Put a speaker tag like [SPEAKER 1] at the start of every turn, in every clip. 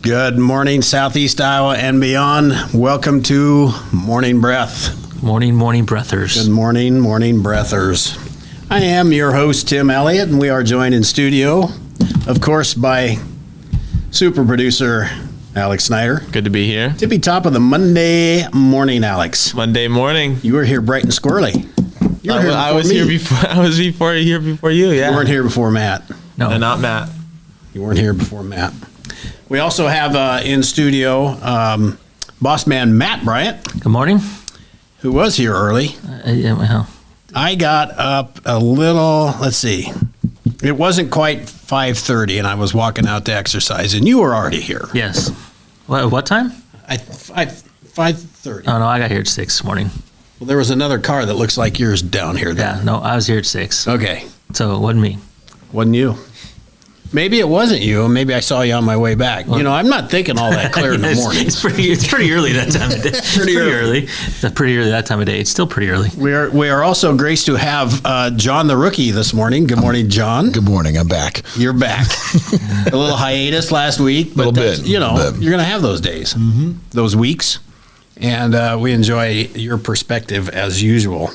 [SPEAKER 1] Good morning, Southeast Iowa and beyond. Welcome to Morning Breath.
[SPEAKER 2] Morning, breathers.
[SPEAKER 1] Good morning, breathers. I am your host, Tim Elliott, and we are joined in studio, of course, by super producer Alex Snyder.
[SPEAKER 3] Good to be here.
[SPEAKER 1] Tippy top of the Monday morning, Alex.
[SPEAKER 3] Monday morning.
[SPEAKER 1] You were here bright and squirrely. You were
[SPEAKER 3] I was here before. Here before you. Yeah.
[SPEAKER 1] You weren't here before Matt.
[SPEAKER 3] No, not Matt.
[SPEAKER 1] You weren't here before Matt. We also have in studio boss man Matt Bryant.
[SPEAKER 2] Good morning.
[SPEAKER 1] Who was here early. I got up a little, let's see. It wasn't quite 5:30 and I was walking out to exercise and you were already here.
[SPEAKER 2] Yes. What time?
[SPEAKER 1] 5:30.
[SPEAKER 2] Oh, no, I got here at 6 this morning.
[SPEAKER 1] Well, there was another car that looks like yours down here.
[SPEAKER 2] Yeah, no, I was here at 6.
[SPEAKER 1] Okay.
[SPEAKER 2] So it wasn't me.
[SPEAKER 1] Wasn't you? Maybe it wasn't you. Maybe I saw you on my way back. Well, I'm not thinking all that clear in the morning.
[SPEAKER 2] It's pretty early that time of day. pretty early. It's pretty early that time of day. It's still pretty early.
[SPEAKER 1] We are also graced to have John the Rookie this morning. Good morning, John.
[SPEAKER 4] Good morning. I'm back.
[SPEAKER 1] You're back. A little hiatus last week, but you're going to have those days, those weeks, and we enjoy your perspective as usual.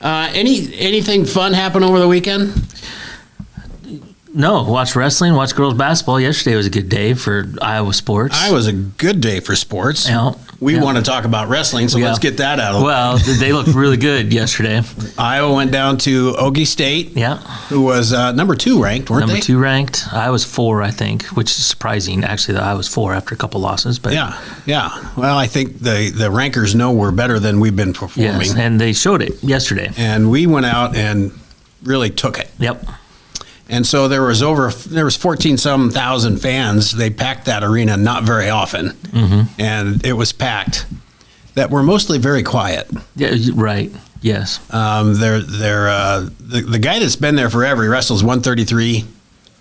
[SPEAKER 1] Anything fun happen over the weekend?
[SPEAKER 2] No, watch wrestling, watch girls basketball. Yesterday was a good day for Iowa sports.
[SPEAKER 1] It was a good day for sports.
[SPEAKER 2] Yeah.
[SPEAKER 1] We want to talk about wrestling, so let's get that out of the way.
[SPEAKER 2] Well, they looked really good yesterday.
[SPEAKER 1] Iowa went down to Ogie State, who was number 2 ranked, weren't they?
[SPEAKER 2] Number 2 ranked. I was 4, I think, which is surprising, actually, that I was 4 after a couple losses. But
[SPEAKER 1] yeah. Well, I think the rankers know we're better than we've been performing.
[SPEAKER 2] Yes, and they showed it yesterday.
[SPEAKER 1] And we went out and really took it.
[SPEAKER 2] Yep.
[SPEAKER 1] And so there was 14-some thousand fans. They packed that arena not very often, and it was packed. That were mostly very quiet.
[SPEAKER 2] Yeah, right. Yes.
[SPEAKER 1] The guy that's been there forever. He wrestles 133.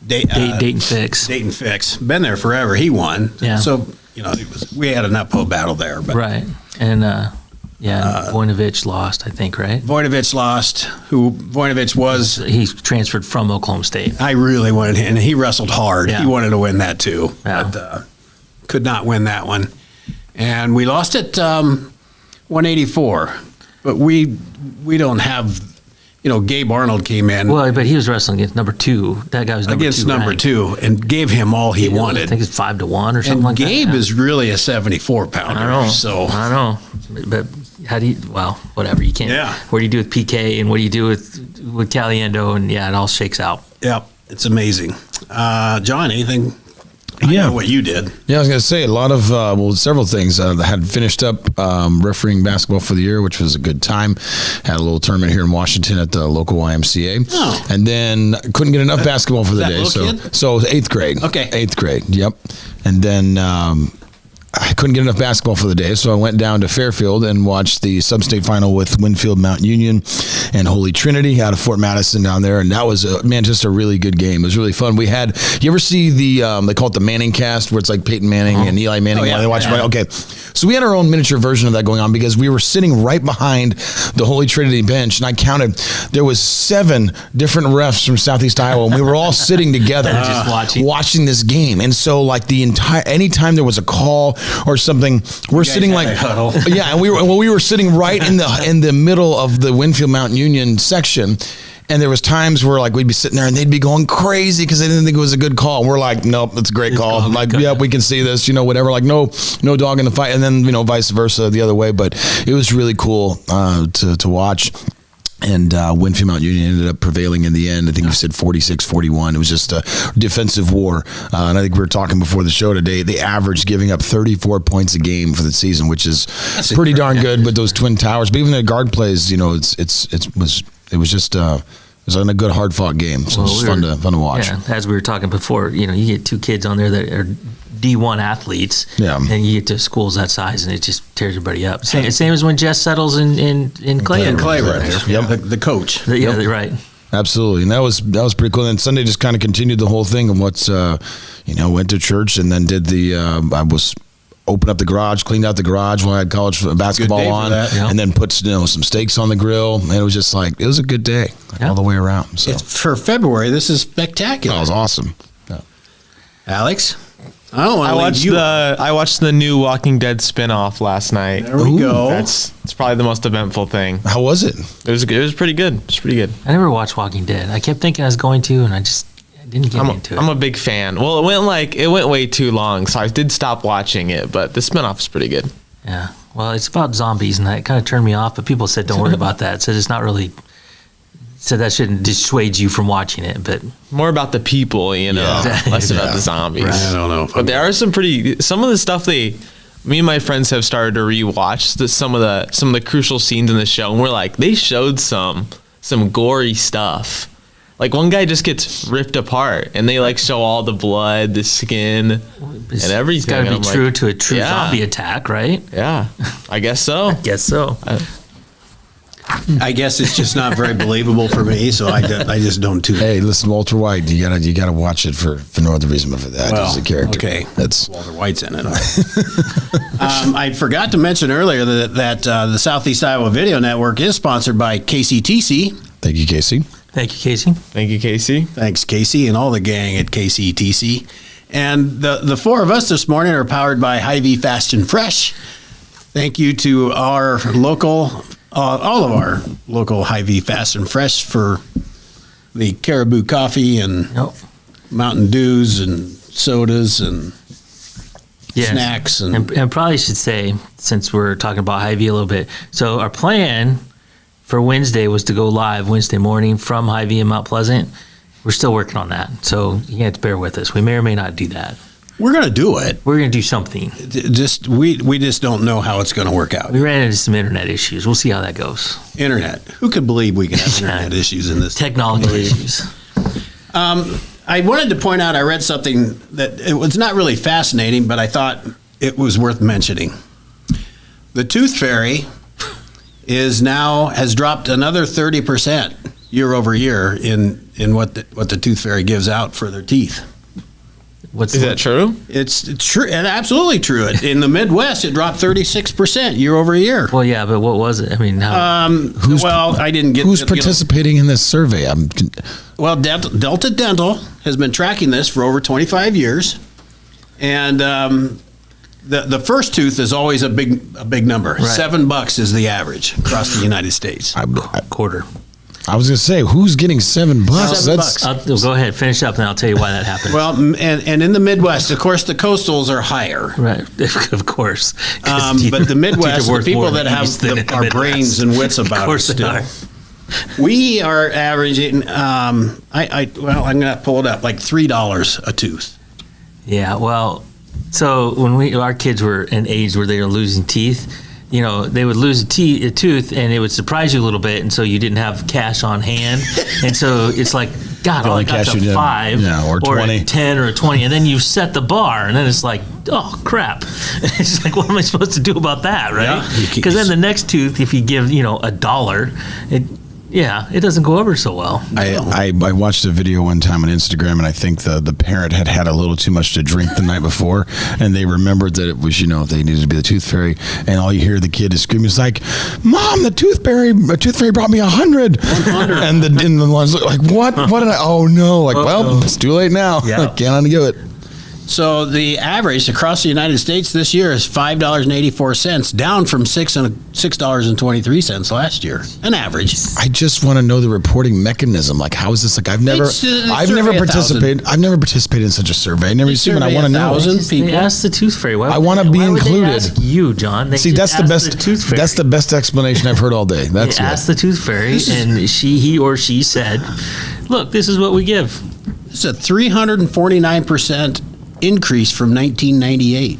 [SPEAKER 2] Dayton Fix.
[SPEAKER 1] Dayton Fix. Been there forever. He won.
[SPEAKER 2] Yeah.
[SPEAKER 1] So we had an uphill battle there. But,
[SPEAKER 2] right. And Voinovich lost, I think, right?
[SPEAKER 1] Voinovich lost. Voinovich was...
[SPEAKER 2] He transferred from Oklahoma State.
[SPEAKER 1] I really wanted him, and he wrestled hard.
[SPEAKER 2] Yeah.
[SPEAKER 1] He wanted to win that too,
[SPEAKER 2] yeah.
[SPEAKER 1] but could not win that one. And we lost at 184. But we don't have... Gabe Arnold came in.
[SPEAKER 2] Well, but he was wrestling against number 2. That guy was number 2.
[SPEAKER 1] Against number 2, and gave him all he wanted.
[SPEAKER 2] I think it's 5-1 or something
[SPEAKER 1] and
[SPEAKER 2] like that.
[SPEAKER 1] Gabe is really a 74-pounder.
[SPEAKER 2] I know.
[SPEAKER 1] So
[SPEAKER 2] I know. But how do you, whatever. You can't.
[SPEAKER 1] Yeah.
[SPEAKER 2] What do you do with PK and what do you do with Caliendo? And it all shakes out.
[SPEAKER 1] Yep. It's amazing. John, anything? I know what you did.
[SPEAKER 4] Yeah, I was going to say a lot of, several things. I had finished up refereeing basketball for the year, which was a good time. Had a little tournament here in Washington at the local YMCA.
[SPEAKER 1] Oh.
[SPEAKER 4] And then couldn't get enough basketball for the day. So 8th grade.
[SPEAKER 1] Okay.
[SPEAKER 4] 8th grade, yep. And then I couldn't get enough basketball for the day, so I went down to Fairfield and watched the sub-state final with Winfield Mount Union and Holy Trinity out of Fort Madison down there, and that was just a really good game. It was really fun. We had, you ever see they call it the Manning cast, where it's like Peyton Manning and Eli Manning while they watch. Okay, so we had our own miniature version of that going on because we were sitting right behind the Holy Trinity bench, and I counted, there was 7 different refs from Southeast Iowa, and we were all sitting together
[SPEAKER 2] just
[SPEAKER 4] watching this game. And so like anytime there was a call or something, we're sitting like huddle. Yeah, and we were sitting right in the middle of the Winfield Mount Union section, and there was times where like we'd be sitting there and they'd be going crazy because they didn't think it was a good call. And we're like, nope, it's a great call. Like, yeah, we can see this, whatever. Like, no dog in the fight, and then vice versa the other way. But it was really cool to watch. And Winfield Mount Union ended up prevailing in the end. I think you said 46-41. It was just a defensive war. And I think we were talking before the show today. They averaged giving up 34 points a game for the season, which is pretty darn good with those twin towers. But even the guard plays, it was just a good hard fought game. So it was fun to watch.
[SPEAKER 2] Yeah, as we were talking before, you get 2 kids on there that are D1 athletes, and you get to schools that size, and it just tears everybody up. Same as when Jess settles in Clay.
[SPEAKER 1] Yep, the coach.
[SPEAKER 2] Yeah, right.
[SPEAKER 4] Absolutely, and that was pretty cool. And Sunday just kind of continued the whole thing of what's went to church and then did opened up the garage, cleaned out the garage while I had college basketball on, and then put some steaks on the grill. And it was just like, it was a good day all the way around. So
[SPEAKER 1] for February, this is spectacular.
[SPEAKER 4] That was awesome.
[SPEAKER 1] Alex? I don't want
[SPEAKER 3] I
[SPEAKER 1] to
[SPEAKER 3] watched
[SPEAKER 1] leave you.
[SPEAKER 3] I watched the new Walking Dead spinoff last night.
[SPEAKER 1] There we go.
[SPEAKER 3] It's probably the most eventful thing.
[SPEAKER 4] How was it?
[SPEAKER 3] It was pretty good. It was pretty good.
[SPEAKER 2] I never watched Walking Dead. I kept thinking I was going to, and I didn't get into it.
[SPEAKER 3] I'm a big fan. Well, it went way too long, so I did stop watching it. But the spinoff is pretty good.
[SPEAKER 2] Yeah. Well, it's about zombies, and that kind of turned me off. But people said, "Don't worry about that." So it's not really. So that shouldn't dissuade you from watching it, but
[SPEAKER 3] More about the people, less about the zombies.
[SPEAKER 2] Right.
[SPEAKER 1] I don't know.
[SPEAKER 3] But there are some of the stuff me and my friends have started to rewatch some of the crucial scenes in the show, and we're like, they showed some gory stuff. Like one guy just gets ripped apart, and they like show all the blood, the skin, and everything.
[SPEAKER 2] It's got to be
[SPEAKER 3] I'm
[SPEAKER 2] true
[SPEAKER 3] like,
[SPEAKER 2] to a true zombie attack, right?
[SPEAKER 3] Yeah, I guess so.
[SPEAKER 2] Guess so.
[SPEAKER 1] I guess it's just not very believable for me, so I just don't tune in.
[SPEAKER 4] Hey, listen, Walter White, you gotta watch it for no other reason but for that.
[SPEAKER 1] Well,
[SPEAKER 4] He's a character.
[SPEAKER 1] okay.
[SPEAKER 4] That's
[SPEAKER 1] Walter White's in it. I forgot to mention earlier that the Southeast Iowa Video Network is sponsored by KCTC.
[SPEAKER 4] thank you, Casey.
[SPEAKER 2] Thank you, Casey.
[SPEAKER 3] Thank you, Casey.
[SPEAKER 1] Thanks, Casey, and all the gang at KCTC. And the four of us this morning are powered by Hy-Vee Fast and Fresh. Thank you to our local, all of our local Hy-Vee Fast and Fresh for the Caribou coffee and
[SPEAKER 2] Nope.
[SPEAKER 1] Mountain Dews and sodas and
[SPEAKER 2] Yes.
[SPEAKER 1] snacks.
[SPEAKER 2] And probably should say, since we're talking about Hy-Vee a little bit, so our plan for Wednesday was to go live Wednesday morning from Hy-Vee in Mount Pleasant. We're still working on that, so you have to bear with us. We may or may not do that.
[SPEAKER 1] We're going to do it.
[SPEAKER 2] We're going to do something.
[SPEAKER 1] We just don't know how it's going to work out.
[SPEAKER 2] We ran into some internet issues. We'll see how that goes.
[SPEAKER 1] Internet. Who could believe we can have internet issues in this?
[SPEAKER 2] Technology issues.
[SPEAKER 1] I wanted to point out, I read something that it was not really fascinating, but I thought it was worth mentioning. The Tooth Fairy has dropped another 30% year over year in what the Tooth Fairy gives out for their teeth.
[SPEAKER 3] Is that true?
[SPEAKER 1] It's true, and absolutely true. In the Midwest, it dropped 36% year over year.
[SPEAKER 2] Well, yeah, but what was it? I mean, how?
[SPEAKER 1] I didn't get.
[SPEAKER 4] Who's participating in this survey?
[SPEAKER 1] Well, Delta Dental has been tracking this for over 25 years, and the first tooth is always a big number.
[SPEAKER 2] Right.
[SPEAKER 1] $7 is the average across the United States.
[SPEAKER 2] Quarter.
[SPEAKER 4] I was gonna say, who's getting $7?
[SPEAKER 1] $7.
[SPEAKER 2] Go ahead, finish up, and I'll tell you why that happened.
[SPEAKER 1] Well, and in the Midwest, of course, the coastals are higher.
[SPEAKER 2] Right, of course.
[SPEAKER 1] But the Midwest, the people that have
[SPEAKER 2] East than in the
[SPEAKER 1] our
[SPEAKER 2] Midwest.
[SPEAKER 1] brains and wits about it still. We are averaging. I'm going to pull it up, like $3 a tooth.
[SPEAKER 2] Yeah, well, so when our kids were in age where they were losing teeth, they would lose a tooth, and it would surprise you a little bit, and so you didn't have cash on hand, and so it's like, God, I got
[SPEAKER 4] cash
[SPEAKER 2] to
[SPEAKER 4] you
[SPEAKER 2] 5,
[SPEAKER 4] yeah, or 20,
[SPEAKER 2] 10, or 20, and then you set the bar, and then it's like, oh crap, it's like, what am I supposed to do about that, right? Because then the next tooth, if you give $1, it doesn't go over so well.
[SPEAKER 4] I watched a video one time on Instagram, and I think the parent had a little too much to drink the night before, and they remembered that it was, they needed to be the Tooth Fairy, and all you hear the kid is screaming, it's like, Mom, the Tooth Fairy brought me 100. And the one's like, what did I, oh no, like, well, it's too late now.
[SPEAKER 2] Yeah.
[SPEAKER 4] I can't undo it.
[SPEAKER 1] So the average across the United States this year is $5.84, down from $6.23 last year. An average.
[SPEAKER 4] I just want to know the reporting mechanism. Like, how is this? Like, I've never participated in such a survey. I never seen it. I want to know.
[SPEAKER 2] They asked the Tooth Fairy.
[SPEAKER 4] I want to be included.
[SPEAKER 2] They ask you, John.
[SPEAKER 4] See, that's the best. That's the best explanation I've heard all day. That's
[SPEAKER 2] they asked the Tooth Fairy, and he or she said, "Look, this is what we give."
[SPEAKER 1] It's a 349% increase from 1998.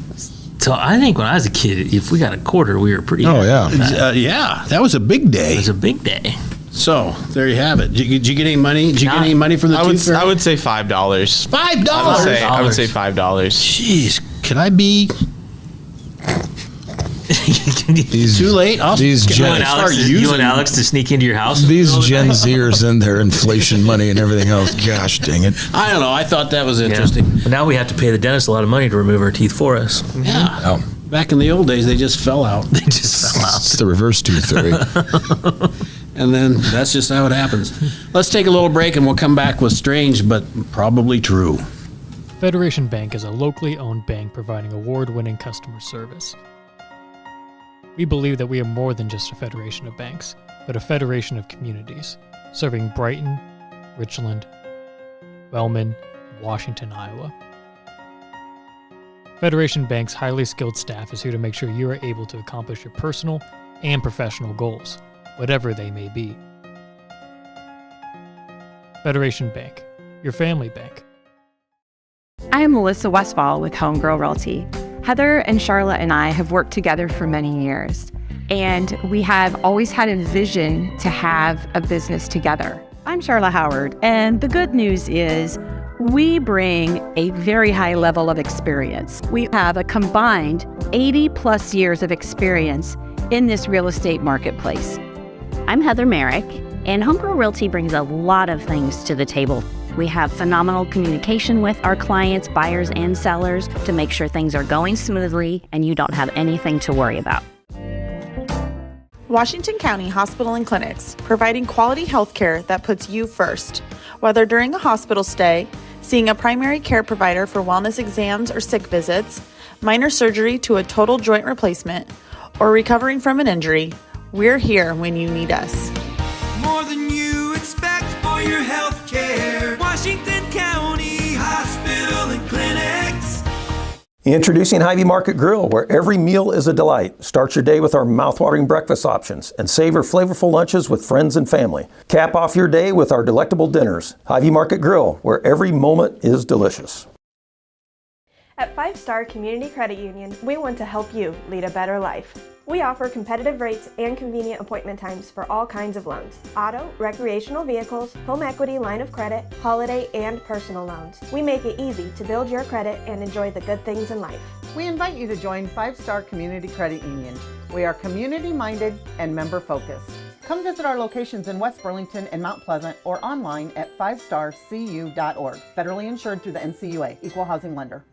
[SPEAKER 2] So I think when I was a kid, if we got a quarter, we were pretty.
[SPEAKER 4] Oh yeah,
[SPEAKER 1] yeah, that was a big day.
[SPEAKER 2] It was a big day.
[SPEAKER 1] So there you have it. Did you get any money? Did you get any money from the Tooth Fairy?
[SPEAKER 3] I would say $5.
[SPEAKER 1] $5.
[SPEAKER 3] I would say $5.
[SPEAKER 1] Jeez, could I be too late?
[SPEAKER 2] You and Alex to sneak into your house.
[SPEAKER 4] These Gen Zers and their inflation money and everything else. Gosh dang it!
[SPEAKER 1] I don't know. I thought that was interesting.
[SPEAKER 2] But now we have to pay the dentist a lot of money to remove our teeth for us.
[SPEAKER 1] Yeah.
[SPEAKER 4] Oh.
[SPEAKER 1] Back in the old days, they just fell out.
[SPEAKER 2] They just fell out.
[SPEAKER 4] It's the reverse Tooth Fairy.
[SPEAKER 1] And then that's just how it happens. Let's take a little break, and we'll come back with strange but probably true.
[SPEAKER 5] Federation Bank is a locally owned bank providing award-winning customer service. We believe that we are more than just a federation of banks, but a federation of communities, serving Brighton, Richland, Wellman, and Washington, Iowa. Federation Bank's highly skilled staff is here to make sure you are able to accomplish your personal and professional goals, whatever they may be. Federation Bank, your family bank.
[SPEAKER 6] I am Melissa Westfall with Homegirl Realty. Heather and Charlotte and I have worked together for many years, and we have always had a vision to have a business together.
[SPEAKER 7] I'm Charlotte Howard, and the good news is we bring a very high level of experience. We have a combined 80 plus years of experience in this real estate marketplace.
[SPEAKER 8] I'm Heather Merrick, and Homegirl Realty brings a lot of things to the table. We have phenomenal communication with our clients, buyers and sellers, to make sure things are going smoothly and you don't have anything to worry about.
[SPEAKER 9] Washington County Hospital and Clinics, providing quality health care that puts you first. Whether during a hospital stay, seeing a primary care provider for wellness exams or sick visits, minor surgery to a total joint replacement, or recovering from an injury, we're here when you need us.
[SPEAKER 10] More than you expect for your health care. Washington County Hospital and Clinics.
[SPEAKER 11] Introducing Hy-Vee Market Grill, where every meal is a delight. Start your day with our mouthwatering breakfast options and savor flavorful lunches with friends and family. Cap off your day with our delectable dinners. Hy-Vee Market Grill, where every moment is delicious.
[SPEAKER 12] At 5 Star Community Credit Union, we want to help you lead a better life. We offer competitive rates and convenient appointment times for all kinds of loans: auto, recreational vehicles, home equity, line of credit, holiday, and personal loans. We make it easy to build your credit and enjoy the good things in life.
[SPEAKER 13] We invite you to join 5 Star Community Credit Union. We are community-minded and member-focused. Come visit our locations in West Burlington and Mount Pleasant or online at 5starcu.org. Federally insured through the NCUA, Equal Housing Lender.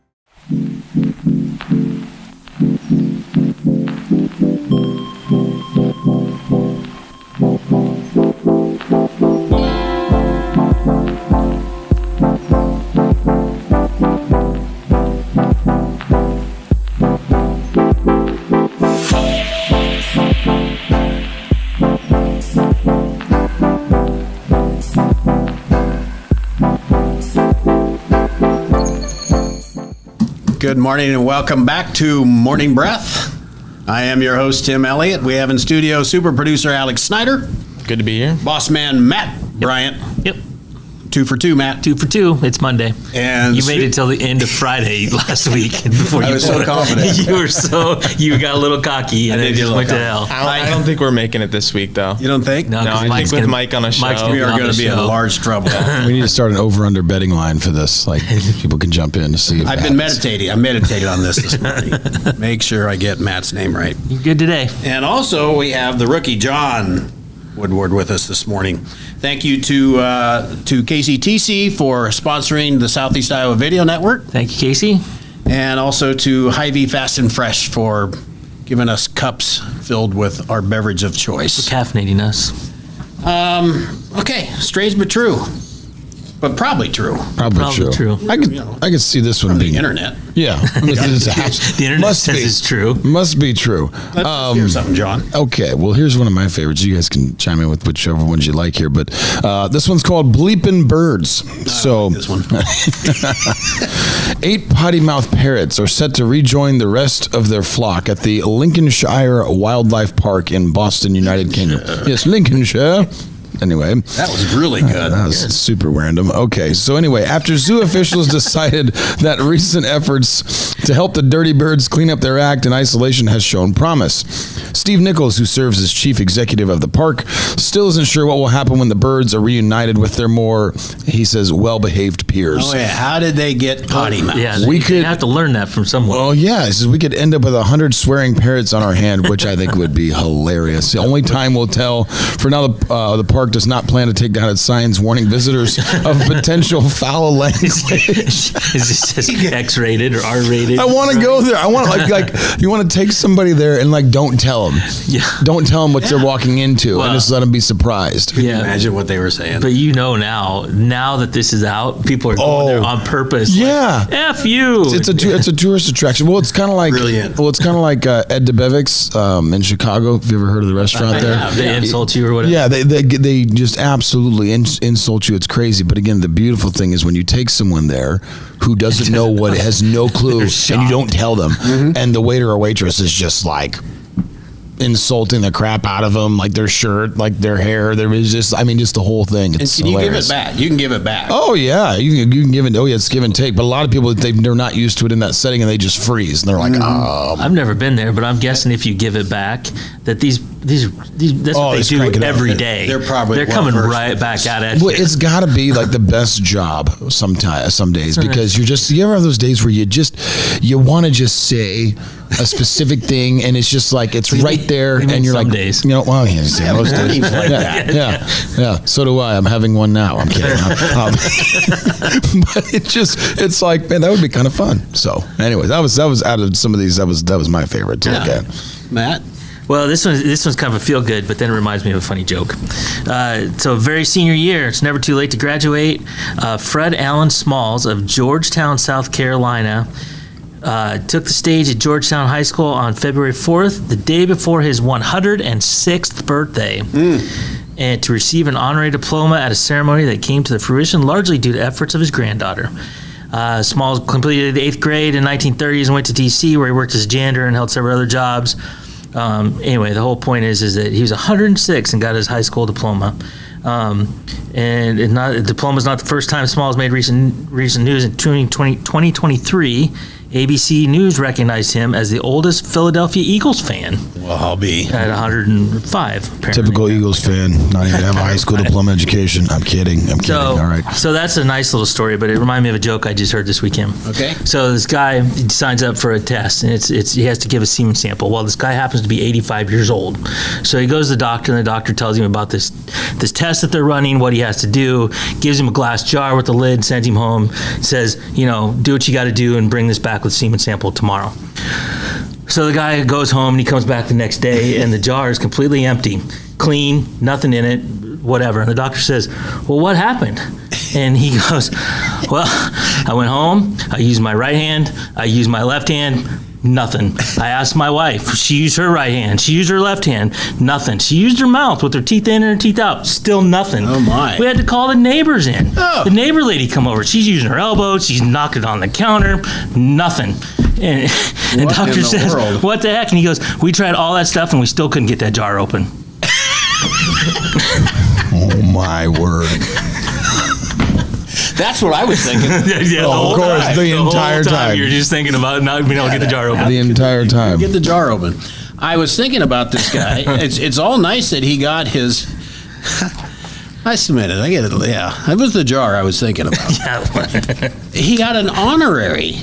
[SPEAKER 1] Good morning and welcome back to Morning Breath. I am your host, Tim Elliott. We have in studio super producer Alex Snyder.
[SPEAKER 3] Good to be here.
[SPEAKER 1] Boss man Matt Bryant.
[SPEAKER 2] Yep.
[SPEAKER 1] 2 for 2, Matt.
[SPEAKER 2] 2 for 2. It's Monday.
[SPEAKER 1] And
[SPEAKER 2] you made it till the end of Friday last week before
[SPEAKER 1] I was so confident.
[SPEAKER 2] You got a little cocky and it just went to hell.
[SPEAKER 3] I don't think we're making it this week, though.
[SPEAKER 1] You don't think?
[SPEAKER 3] No, I think with Mike on a show,
[SPEAKER 1] we are going to be in large trouble.
[SPEAKER 4] We need to start an over-under betting line for this. Like, people can jump in to see.
[SPEAKER 1] I've been meditating. I meditated on this morning. Make sure I get Matt's name right.
[SPEAKER 2] You're good today.
[SPEAKER 1] And also, we have the rookie, John Woodward, with us this morning. Thank you to KCTC for sponsoring the Southeast Iowa Video Network.
[SPEAKER 2] Thank you, Casey.
[SPEAKER 1] And also to Hy-Vee Fast and Fresh for giving us cups filled with our beverage of choice.
[SPEAKER 2] For caffeinating us.
[SPEAKER 1] Okay, strange but true. But probably true.
[SPEAKER 4] Probably true. I could see this one being
[SPEAKER 1] the internet.
[SPEAKER 4] Yeah,
[SPEAKER 2] the internet says it's true.
[SPEAKER 4] Must be true.
[SPEAKER 1] Let's hear something, John.
[SPEAKER 4] Okay, well, here's one of my favorites. You guys can chime in with whichever ones you like here, but this one's called Bleepin' Birds.
[SPEAKER 1] I like this one.
[SPEAKER 4] 8 potty mouth parrots are set to rejoin the rest of their flock at the Lincolnshire Wildlife Park in Boston, United Kingdom. Yes, Lincolnshire. Anyway.
[SPEAKER 1] That was really good.
[SPEAKER 4] That was super random. Okay, so anyway, after zoo officials decided that recent efforts to help the dirty birds clean up their act in isolation has shown promise. Steve Nichols, who serves as chief executive of the park, still isn't sure what will happen when the birds are reunited with their more, he says, well-behaved peers.
[SPEAKER 1] Oh, yeah. How did they get potty mouth?
[SPEAKER 2] Yeah, we could have to learn that from someone.
[SPEAKER 4] Well, yeah, he says we could end up with 100 swearing parrots on our hand, which I think would be hilarious. The only time will tell. For now, the park park does not plan to take down its signs warning visitors of potential foul language.
[SPEAKER 2] Is this just X-rated or R-rated?
[SPEAKER 4] I want to go there. I want like you want to take somebody there and like don't tell them.
[SPEAKER 2] Yeah.
[SPEAKER 4] Don't tell them what they're walking into and just let them be surprised.
[SPEAKER 2] Yeah.
[SPEAKER 1] Imagine what they were saying.
[SPEAKER 2] But now that this is out, people are going there on purpose.
[SPEAKER 4] Yeah.
[SPEAKER 2] Like, F you.
[SPEAKER 4] It's a tourist attraction. Well, it's kind of like Ed DeBevick's in Chicago. Have you ever heard of the restaurant there?
[SPEAKER 2] They insult you or whatever.
[SPEAKER 4] Yeah, they just absolutely insult you. It's crazy. But again, the beautiful thing is when you take someone there who doesn't know what, has no clue, and you don't tell them, and the waiter or waitress is just like insulting the crap out of them, like their shirt, like their hair. There is just the whole thing. It's
[SPEAKER 1] and can
[SPEAKER 4] hilarious.
[SPEAKER 1] you give it back? You can give it back.
[SPEAKER 4] Oh yeah, you can give it. Oh yeah, it's give and take. But a lot of people they're not used to it in that setting, and they just freeze, and they're like,
[SPEAKER 2] I've never been there, but I'm guessing if you give it back, that these that's what they do every day. They're coming right back at it.
[SPEAKER 4] Well, it's got to be like the best job some days, because you ever have those days where you want to just say a specific thing, and it's just like it's right there, and you're like,
[SPEAKER 2] days.
[SPEAKER 4] Well, yeah, most days. Yeah. So do I. I'm having one now. I'm kidding. But it's like, man, that would be kind of fun. So, anyway, that was out of some of these. That was my favorite to look at.
[SPEAKER 1] Matt.
[SPEAKER 2] Well, this one's kind of a feel good, but then it reminds me of a funny joke. So, very senior year, it's never too late to graduate. Fred Allen Smalls of Georgetown, South Carolina, took the stage at Georgetown High School on February 4th, the day before his 106th birthday, and to receive an honorary diploma at a ceremony that came to fruition largely due to efforts of his granddaughter. Smalls completed the 8th grade in 1930s and went to D.C., where he worked as a janitor and held several other jobs. Anyway, the whole point is that he was 106 and got his high school diploma. The diploma is not the first time Smalls made recent news. In 2023, ABC News recognized him as the oldest Philadelphia Eagles fan.
[SPEAKER 1] Well, I'll be
[SPEAKER 2] at 105. Apparently.
[SPEAKER 4] Typical Eagles fan, not even have a high school diploma education. I'm kidding. All right.
[SPEAKER 2] So that's a nice little story, but it reminded me of a joke I just heard this weekend.
[SPEAKER 1] Okay.
[SPEAKER 2] So this guy signs up for a test, and he has to give a semen sample. Well, this guy happens to be 85 years old. So he goes to the doctor, and the doctor tells him about this test that they're running, what he has to do, gives him a glass jar with the lid, sends him home, says, do what you got to do and bring this back with semen sample tomorrow. So the guy goes home and he comes back the next day and the jar is completely empty, clean, nothing in it, whatever. And the doctor says, well, what happened? And he goes, well, I went home, I used my right hand, I used my left hand, nothing. I asked my wife, she used her right hand, she used her left hand, nothing. She used her mouth with her teeth in and her teeth out, still nothing.
[SPEAKER 1] Oh my.
[SPEAKER 2] We had to call the neighbors in. Oh. The neighbor lady come over, she's using her elbow, she's knocking on the counter, nothing. And the doctor says, what the heck? And he goes, we tried all that stuff and we still couldn't get that jar open.
[SPEAKER 4] Oh my word.
[SPEAKER 1] That's what I was thinking.
[SPEAKER 2] Yeah,
[SPEAKER 4] of course, the entire time.
[SPEAKER 2] You're just thinking about not being able to get the jar open.
[SPEAKER 4] The entire time.
[SPEAKER 1] Get the jar open. I was thinking about this guy. It's all nice that he got his... I submit it. I get it. Yeah, that was the jar I was thinking about. He got an honorary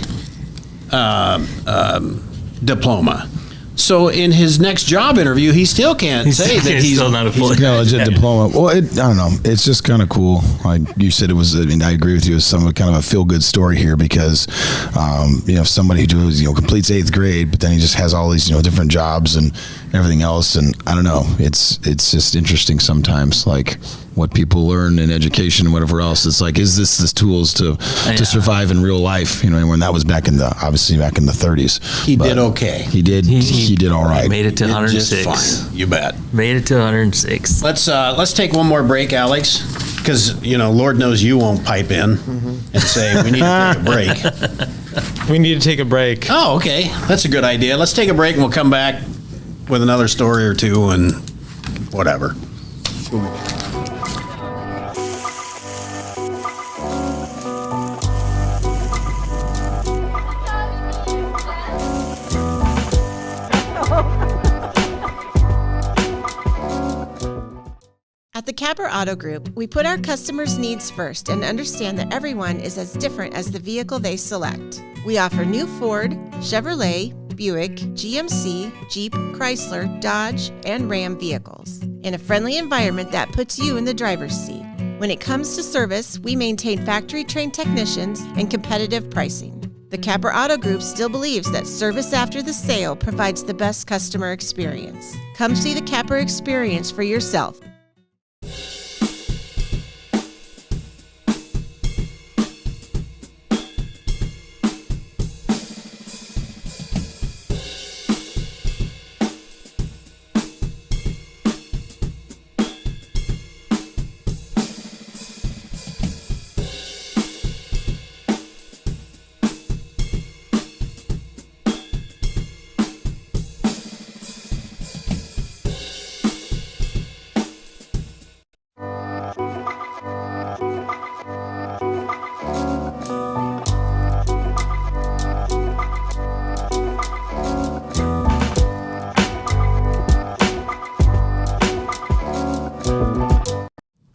[SPEAKER 1] diploma. So in his next job interview, he still can't say that he's
[SPEAKER 2] still not a full
[SPEAKER 4] legit diploma. Well, I don't know. It's just kind of cool. Like you said, it was. I mean, I agree with you. It's some kind of a feel good story here because, somebody who completes 8th grade, but then he just has all these different jobs and everything else. And I don't know. It's just interesting sometimes, like what people learn in education and whatever else. It's like, is this tools to survive in real life? When that was back in the 30s.
[SPEAKER 1] He did okay.
[SPEAKER 4] He did. He did all right.
[SPEAKER 2] He made it to 106.
[SPEAKER 1] Just fine. You bet.
[SPEAKER 2] Made it to 106.
[SPEAKER 1] Let's take one more break, Alex, because Lord knows you won't pipe in and say we need to take a break.
[SPEAKER 3] We need to take a break.
[SPEAKER 1] Oh, okay. That's a good idea. Let's take a break and we'll come back with another story or two and whatever.
[SPEAKER 14] At the Capper Auto Group, we put our customers' needs first and understand that everyone is as different as the vehicle they select. We offer new Ford, Chevrolet, Buick, GMC, Jeep, Chrysler, Dodge, and Ram vehicles in a friendly environment that puts you in the driver's seat. When it comes to service, we maintain factory-trained technicians and competitive pricing. The Capper Auto Group still believes that service after the sale provides the best customer experience. Come see the Capper experience for yourself.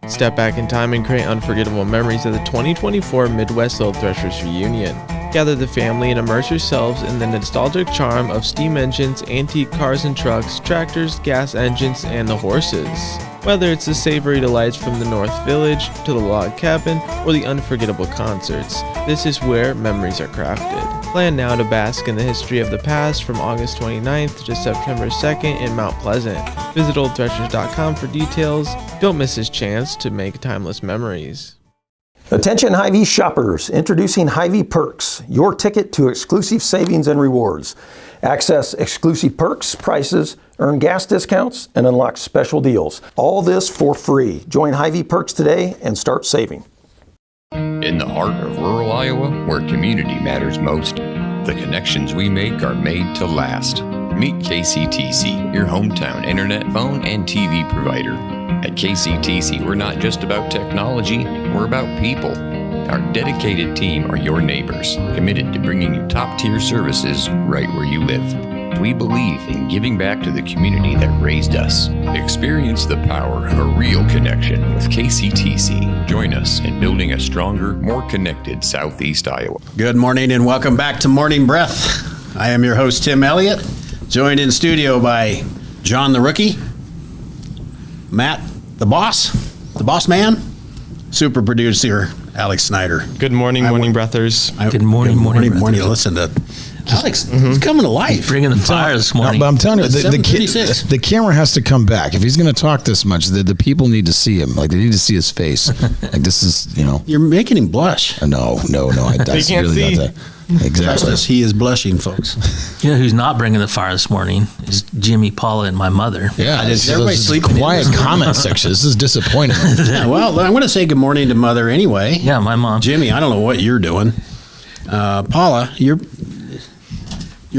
[SPEAKER 3] Step back in time and create unforgettable memories of the 2024 Midwest Old Threshers Reunion. Gather the family and immerse yourselves in the nostalgic charm of steam engines, antique cars and trucks, tractors, gas engines, and the horses. Whether it's the savory delights from the North Village to the log cabin or the unforgettable concerts, this is where memories are crafted. Plan now to bask in the history of the past from August 29th to September 2nd in Mount Pleasant. Visit oldthreshers.com for details. Don't miss this chance to make timeless memories.
[SPEAKER 11] Attention Hy-Vee shoppers, introducing Hy-Vee Perks, your ticket to exclusive savings and rewards. Access exclusive perks, prices, earn gas discounts, and unlock special deals. All this for free. Join Hy-Vee Perks today and start saving.
[SPEAKER 15] In the heart of rural Iowa, where community matters most, the connections we make are made to last. Meet KCTC, your hometown internet, phone, and TV provider. At KCTC, we're not just about technology, we're about people. Our dedicated team are your neighbors, committed to bringing you top-tier services right where you live. We believe in giving back to the community that raised us. Experience the power of a real connection with KCTC. Join us in building a stronger, more connected Southeast Iowa.
[SPEAKER 1] Good morning and welcome back to Morning Breath. I am your host, Tim Elliott, joined in studio by John the Rookie, Matt the Boss Man, super producer Alex Snyder.
[SPEAKER 3] Good morning, Morning Breathers.
[SPEAKER 2] Good morning, Morning Breathers.
[SPEAKER 1] Listen to Alex. He's coming to life.
[SPEAKER 2] Bringing the fire this morning.
[SPEAKER 4] But I'm telling you, the camera has to come back. If he's going to talk this much, the people need to see him. Like, they need to see his face. Like, this is,
[SPEAKER 1] You're making him blush.
[SPEAKER 4] No. That's
[SPEAKER 3] can't
[SPEAKER 4] really
[SPEAKER 3] see.
[SPEAKER 4] not that. Exactly.
[SPEAKER 1] He is blushing, folks.
[SPEAKER 2] You know who's not bringing the fire this morning is Jimmy, Paula, and my mother.
[SPEAKER 4] Yeah,
[SPEAKER 1] Is everybody sleeping?
[SPEAKER 4] Quiet comment section. This is disappointing.
[SPEAKER 1] Yeah, well, I'm going to say good morning to Mother anyway.
[SPEAKER 2] Yeah, my mom.
[SPEAKER 1] Jimmy, I don't know what you're doing. Paula, you're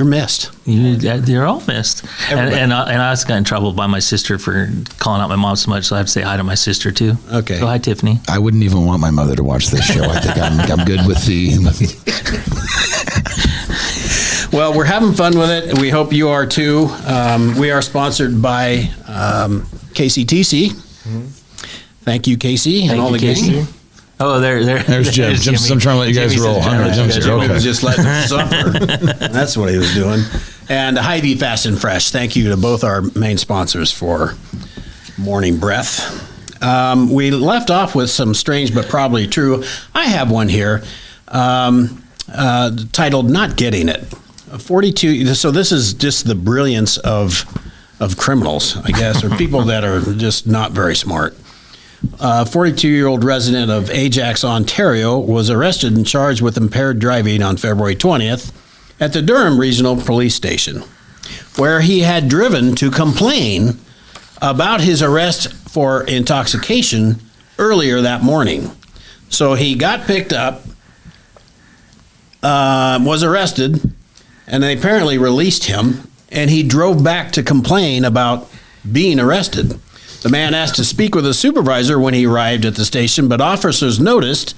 [SPEAKER 1] missed.
[SPEAKER 2] You're all missed. And I was got in trouble by my sister for calling out my mom so much, so I have to say hi to my sister too.
[SPEAKER 1] Okay.
[SPEAKER 2] So hi, Tiffany.
[SPEAKER 4] I wouldn't even want my mother to watch this show. I think I'm good with the.
[SPEAKER 1] Well, we're having fun with it. We hope you are too. We are sponsored by KCTC. Mm-hmm. Thank you, Casey, and all the gang.
[SPEAKER 2] Oh,
[SPEAKER 4] there's Jim. Jim's trying to let you guys roll. Jim's here.
[SPEAKER 1] He was just letting us suffer. That's what he was doing. And Hy-Vee Fast and Fresh. Thank you to both our main sponsors for Morning Breath. We left off with some strange but probably true. I have one here titled "Not Getting It." 42. So this is just the brilliance of criminals, I guess, or people that are just not very smart. 42-year-old resident of Ajax, Ontario, was arrested and charged with impaired driving on February 20th at the Durham Regional Police Station, where he had driven to complain about his arrest for intoxication earlier that morning. So he got picked up, was arrested, and they apparently released him, and he drove back to complain about being arrested. The man asked to speak with a supervisor when he arrived at the station, but officers noticed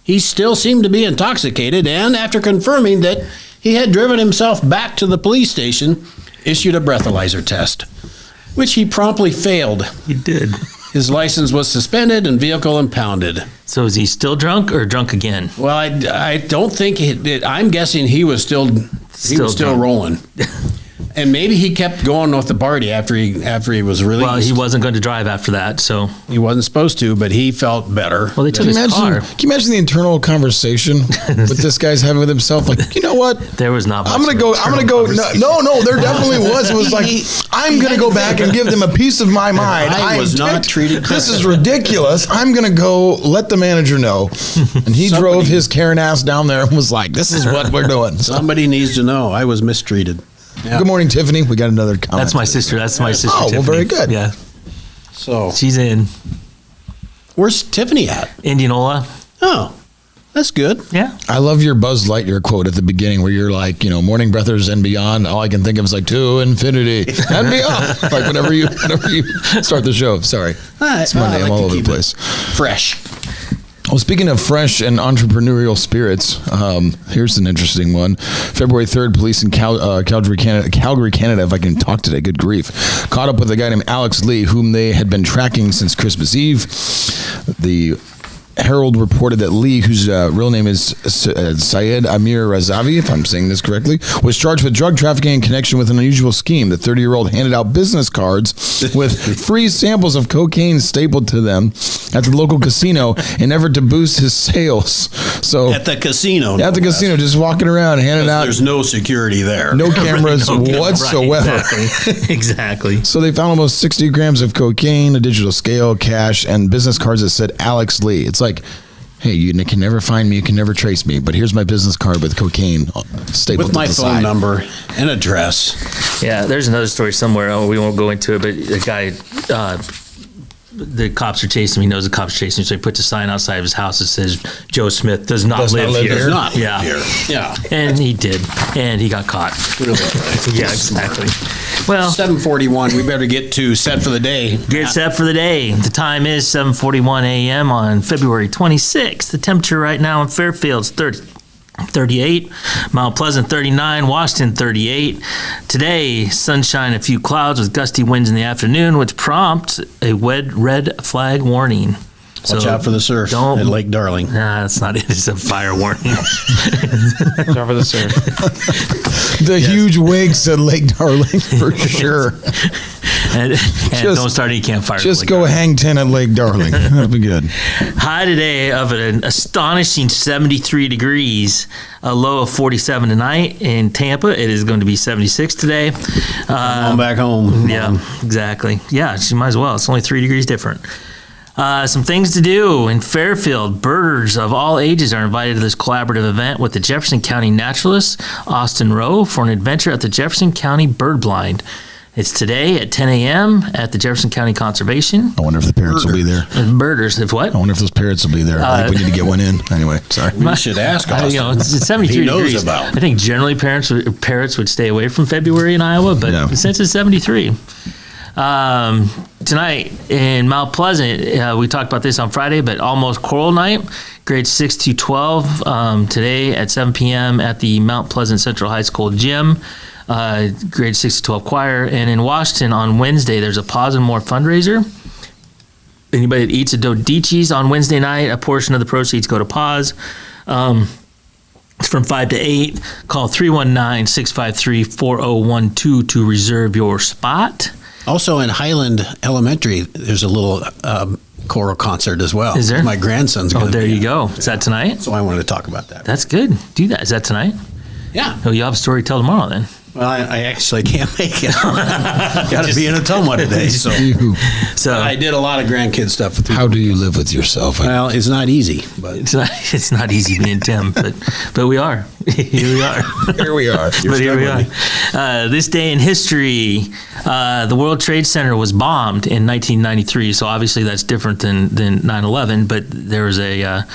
[SPEAKER 1] he still seemed to be intoxicated, and after confirming that he had driven himself back to the police station, issued a breathalyzer test, which he promptly failed.
[SPEAKER 2] He did.
[SPEAKER 1] His license was suspended and vehicle impounded.
[SPEAKER 2] So is he still drunk or drunk again?
[SPEAKER 1] Well, I don't think I'm guessing he was still He was still rolling. And maybe he kept going with the party after he was released.
[SPEAKER 2] Well, he wasn't going to drive after that, so
[SPEAKER 1] he wasn't supposed to, but he felt better.
[SPEAKER 2] Well, they took his car.
[SPEAKER 4] Can you imagine the internal conversation with this guy's having with himself? Like, you know what?
[SPEAKER 2] There was not much.
[SPEAKER 4] I'm gonna go. No, there definitely was. It was like, I'm gonna go back and give them a piece of my mind.
[SPEAKER 1] I was not treated.
[SPEAKER 4] This is ridiculous. I'm gonna go let the manager know. And he drove his Karen ass down there and was like, "This is what we're doing."
[SPEAKER 1] Somebody needs to know I was mistreated. Yeah.
[SPEAKER 4] Good morning, Tiffany. We got another comment.
[SPEAKER 2] That's my sister. Oh,
[SPEAKER 4] Tiffany. Well, very good.
[SPEAKER 2] Yeah.
[SPEAKER 1] So
[SPEAKER 2] she's in.
[SPEAKER 1] Where's Tiffany at?
[SPEAKER 2] Indianola.
[SPEAKER 1] Oh, that's good.
[SPEAKER 2] Yeah.
[SPEAKER 4] I love your Buzz Lightyear quote at the beginning where you're like, morning breathers and beyond. All I can think of is like to infinity and beyond. Like whenever you start the show. Sorry. It's Monday. I'm all over the place.
[SPEAKER 1] Fresh.
[SPEAKER 4] Well, speaking of fresh and entrepreneurial spirits, here's an interesting one. February 3rd, police in Calgary, Canada, if I can talk today, good grief, caught up with a guy named Alex Lee, whom they had been tracking since Christmas Eve. The Herald reported that Lee, whose real name is Syed Amir Razavi, if I'm saying this correctly, was charged with drug trafficking in connection with an unusual scheme. The 30-year-old handed out business cards with free samples of cocaine stapled to them at the local casino in effort to boost his sales. So
[SPEAKER 1] at the casino.
[SPEAKER 4] At the casino, just walking around, handing out.
[SPEAKER 1] There's no security there.
[SPEAKER 4] No cameras whatsoever.
[SPEAKER 2] Right, exactly.
[SPEAKER 4] So they found almost 60 grams of cocaine, a digital scale, cash, and business cards that said Alex Lee. It's like, hey, you can never find me, you can never trace me, but here's my business card with cocaine stapled
[SPEAKER 1] with my
[SPEAKER 4] to the
[SPEAKER 1] phone
[SPEAKER 4] side.
[SPEAKER 1] number and address.
[SPEAKER 2] Yeah, there's another story somewhere. Oh, we won't go into it, but the guy, the cops are chasing him. He knows the cops are chasing him, so he puts a sign outside of his house that says Joe Smith does not live here.
[SPEAKER 1] Does not live here. Yeah.
[SPEAKER 2] And he did, and he got caught.
[SPEAKER 1] Really?
[SPEAKER 2] Yeah, exactly. Well,
[SPEAKER 1] 7:41. We better get to set for the day.
[SPEAKER 2] Get set for the day. The time is 7:41 a.m. on February 26th. The temperature right now in Fairfield's 38, Mount Pleasant 39, Washington 38. Today, sunshine, a few clouds with gusty winds in the afternoon, which prompt a red flag warning.
[SPEAKER 1] Watch out for the surf at Lake Darling.
[SPEAKER 2] Nah, that's not it. It's a fire warning.
[SPEAKER 3] Watch out for the surf.
[SPEAKER 4] The huge wakes at Lake Darling for sure.
[SPEAKER 2] and don't start any campfires.
[SPEAKER 4] Just go hang 10 at Lake Darling. That'll be good.
[SPEAKER 2] High today of an astonishing 73 degrees, a low of 47 tonight. In Tampa, it is going to be 76 today.
[SPEAKER 1] Come back home.
[SPEAKER 2] Yeah, exactly. Yeah, you might as well. It's only 3 degrees different. Some things to do in Fairfield. Birders of all ages are invited to this collaborative event with the Jefferson County naturalist Austin Rowe for an adventure at the Jefferson County Bird Blind. It's today at 10 a.m. at the Jefferson County Conservation.
[SPEAKER 4] I wonder if the parrots will be there.
[SPEAKER 2] Birders, if what?
[SPEAKER 4] I wonder if those parrots will be there. I think we need to get one in. Anyway, sorry.
[SPEAKER 1] We should ask Austin.
[SPEAKER 2] It's 73
[SPEAKER 1] he knows
[SPEAKER 2] degrees.
[SPEAKER 1] About.
[SPEAKER 2] I think generally parrots would stay away from February in Iowa, but since it's 73. Tonight in Mount Pleasant, we talked about this on Friday, but almost choral night, grades 6 to 12, today at 7 p.m. at the Mount Pleasant Central High School gym, grade 6 to 12 choir. And in Washington on Wednesday, there's a Paws and More fundraiser. Anybody that eats a Dodicis on Wednesday night, a portion of the proceeds go to Paws. It's from 5 to 8. Call 319-653-4012 to reserve your spot.
[SPEAKER 1] Also in Highland Elementary, there's a little choral concert as well.
[SPEAKER 2] Is there?
[SPEAKER 1] My grandson's going to
[SPEAKER 2] there you go. Is that tonight?
[SPEAKER 1] So I wanted to talk about that.
[SPEAKER 2] That's good. Do that. Is that tonight?
[SPEAKER 1] Yeah.
[SPEAKER 2] Oh, you'll have a story to tell tomorrow then.
[SPEAKER 1] Well, I actually can't make it. Got to be in Ottumwa today. So I did a lot of grandkid stuff.
[SPEAKER 4] How do you live with yourself?
[SPEAKER 1] Well, it's not easy, but
[SPEAKER 2] it's not easy being Tim, but we are. Here we are.
[SPEAKER 4] Here we are.
[SPEAKER 2] But here we are. This day in history, the World Trade Center was bombed in 1993. So obviously that's different than 9/11. But there was I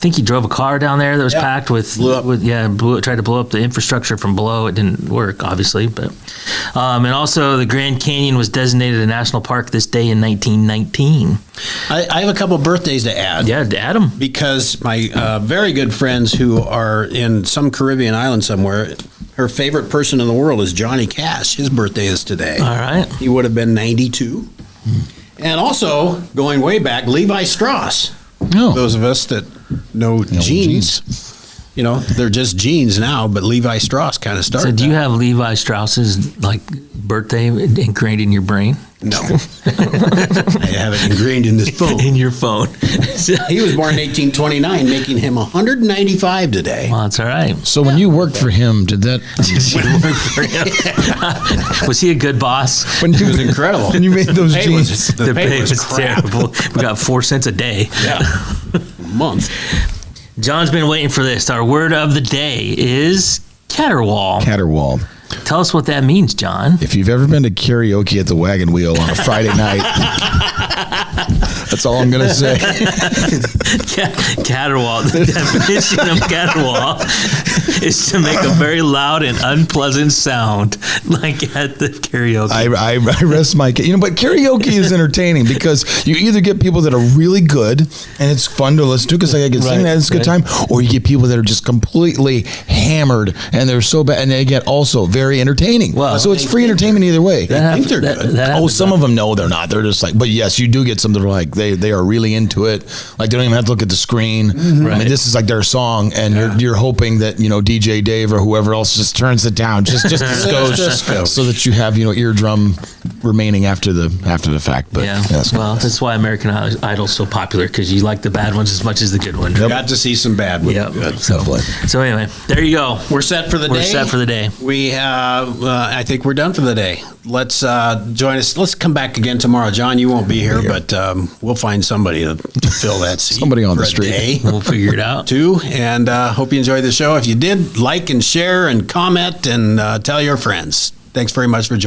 [SPEAKER 2] think he drove a car down there that was packed with, tried to blow up the infrastructure from below. It didn't work, obviously, but and also the Grand Canyon was designated a national park this day in 1919.
[SPEAKER 1] I have a couple birthdays to add.
[SPEAKER 2] Yeah, to add them.
[SPEAKER 1] Because my very good friends who are in some Caribbean island somewhere, her favorite person in the world is Johnny Cash. His birthday is today.
[SPEAKER 2] All right.
[SPEAKER 1] He would have been 92. And also, going way back, Levi Strauss.
[SPEAKER 4] No.
[SPEAKER 1] Those of us that know jeans. they're just jeans now, but Levi Strauss kind of started.
[SPEAKER 2] So do you
[SPEAKER 1] that.
[SPEAKER 2] have Levi Strauss's birthday ingrained in your brain?
[SPEAKER 1] No. I have it ingrained in this phone.
[SPEAKER 2] In your phone.
[SPEAKER 1] He was born in 1829, making him 195 today.
[SPEAKER 2] Well, that's all right.
[SPEAKER 4] So when you worked for him, did that?
[SPEAKER 2] Was he a good boss?
[SPEAKER 4] When
[SPEAKER 1] He was incredible.
[SPEAKER 4] When you made those jeans,
[SPEAKER 1] The pay was crap.
[SPEAKER 2] terrible. We got 4 cents a day.
[SPEAKER 1] Yeah. Month.
[SPEAKER 2] John's been waiting for this. Our word of the day is caterwaul.
[SPEAKER 4] Caterwaul.
[SPEAKER 2] Tell us what that means, John.
[SPEAKER 4] If you've ever been to karaoke at the Wagon Wheel on a Friday night, that's all I'm going to say.
[SPEAKER 2] Caterwaul. The definition of caterwaul is to make a very loud and unpleasant sound, like at the karaoke.
[SPEAKER 4] I rest my case. But karaoke is entertaining because you either get people that are really good and it's fun to listen to because they can sing that, it's a good time, or you get people that are just completely hammered and they're so bad, and they get also very entertaining.
[SPEAKER 2] Well,
[SPEAKER 4] so it's free entertainment either way.
[SPEAKER 1] I think they're good.
[SPEAKER 4] Some of them, no, they're not. They're just like, but yes, you do get some that are like, they are really into it. Like they don't even have to look at the screen. I mean, this is like their song, and you're hoping that DJ Dave or whoever else just turns it down, just so that you have eardrum remaining after the fact. But
[SPEAKER 2] well, that's why American Idol's so popular, because you like the bad ones as much as the good ones.
[SPEAKER 1] Got to see some bad ones.
[SPEAKER 2] Yep. So anyway, there you go.
[SPEAKER 1] We're set for the day.
[SPEAKER 2] We're set for the day.
[SPEAKER 1] We have. I think we're done for the day. Let's join us. Let's come back again tomorrow. John, you won't be here, but we'll find somebody to fill that seat.
[SPEAKER 4] Somebody on the
[SPEAKER 1] for a
[SPEAKER 4] street.
[SPEAKER 1] day.
[SPEAKER 2] We'll figure it out.
[SPEAKER 1] Too. And hope you enjoyed the show. If you did, like and share and comment and tell your friends. Thanks very much for joining.